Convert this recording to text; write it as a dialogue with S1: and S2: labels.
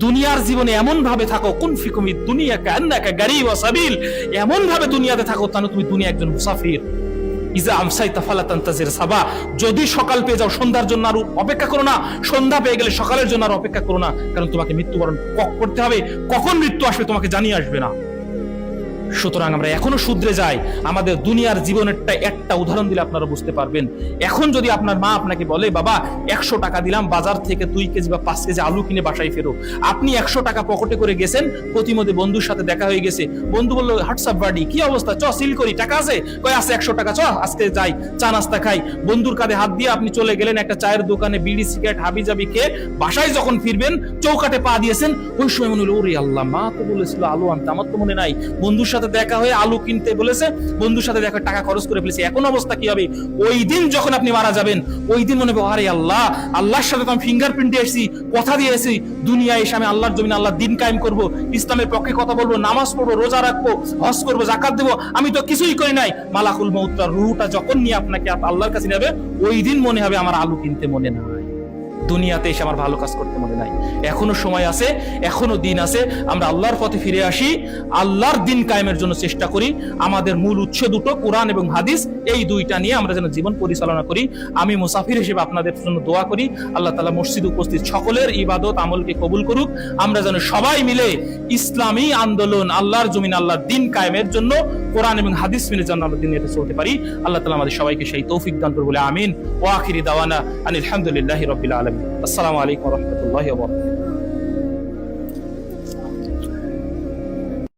S1: দুনিয়ার জীবনে এমন ভাবে থাকো, কুন ফিকুমি দুনিয়া কান্নাকা গারিব ওয়া সাবিল, এমন ভাবে দুনিয়াতে থাকো যেন তুমি দুনিয়া একজন মুসাফির। ইজা আমসাইতা ফালা তানতাজির সাবা, যদি সকাল পেয়ে যাও সন্ধ্যার জন্য আর অপেক্ষা করো না, সন্ধ্যা পেয়ে গেলে সকালের জন্য আর অপেক্ষা করো না, কারণ তোমাকে মৃত্যুবরণ করতে হবে, কখন মৃত্যু আসবে তোমাকে জানিয়ে আসবে না। সুতরাং আমরা এখনো শুধরে যাই। আমাদের দুনিয়ার জীবনেরটা একটা উদাহরণ দিলে আপনারা বুঝতে পারবেন। এখন যদি আপনার মা আপনাকে বলে, বাবা 100 টাকা দিলাম, বাজার থেকে 2 কেজি বা 5 কেজি আলু কিনে বাসায় ফেরো, আপনি 100 টাকা পকেটে করে গেছেন, প্রতিমধ্যে বন্ধুর সাথে দেখা হয়ে গেছে, বন্ধু বললো হোয়াটসঅ্যাপ বাড়ি, কি অবস্থা, চ সিল করি, টাকা আছে, কয় আছে 100 টাকা, চ আজকে যাই চা নাস্তা খাই। বন্ধুর কাঁধে হাত দিয়ে আপনি চলে গেলেন একটা চায়ের দোকানে, বিড়ি সিগারেট হাবি জাবি খেয়ে বাসায় যখন ফিরবেন চৌকাটে পা দিয়েছেন, ওই সময় মনে হলো ওরে আল্লাহ, মা তো বলেছিল আলু আনতে, আমার তো মনে নাই। বন্ধুর সাথে দেখা হয়ে আলু কিনতে বলেছে, বন্ধুর সাথে দেখা টাকা খরচ করে ফেলেছে, এখন অবস্থা কি হবে? ওই দিন যখন আপনি মারা যাবেন, ওই দিন মনে হবে আরে আল্লাহ, আল্লাহর সাথে তো আমি ফিঙ্গারপ্রিন্ট দিয়ে এসেছি, কথা দিয়ে এসেছি, দুনিয়ায় এসে আমি আল্লাহর জমিনে আল্লাহর দিন কায়েম করব, ইসলামের পক্ষে কথা বলবো, নামাজ পড়বো, রোজা রাখবো, হজ করবো, যাকাত দেবো, আমি তো কিছুই করি নাই। মালাকুল মউত রূহটা যখন নিয়ে আপনাকে আল্লাহর কাছে নেবে, ওই দিন মনে হবে আমার আলু কিনতে মনে নাই, দুনিয়াতে এসে আমার ভালো কাজ করতে মনে নাই। এখনো সময় আছে, এখনো দিন আছে, আমরা আল্লাহর পথে ফিরে আসি, আল্লাহর দিন কায়েমের জন্য চেষ্টা করি। আমাদের মূল উৎস দুটো, কোরআন এবং হাদিস, এই দুইটা নিয়ে আমরা যেন জীবন পরিচালনা করি। আমি মুসাফির হিসেবে আপনাদের জন্য দোয়া করি, আল্লাহ তাআলা মসজিদে উপস্থিত সকলের ইবাদত আমলকে কবুল করুক। আমরা যেন সবাই মিলে ইসলামী আন্দোলন, আল্লাহর জমিন, আল্লাহর দিন কায়েমের জন্য কোরআন এবং হাদিস মিলে যেন আমরা দিন এটা চলতে পারি। আল্লাহ তাআলা আমাদের সবাইকে সেই তৌফিক দান করুন বলে আমিন। ওয়া আখিরি দাওয়ানা আনিল হামদুলিল্লাহি রাব্বিল আলামিন। আসসালামু আলাইকুম ওয়া রাহমাতুল্লাহি ওয়া বারাকাতুহু।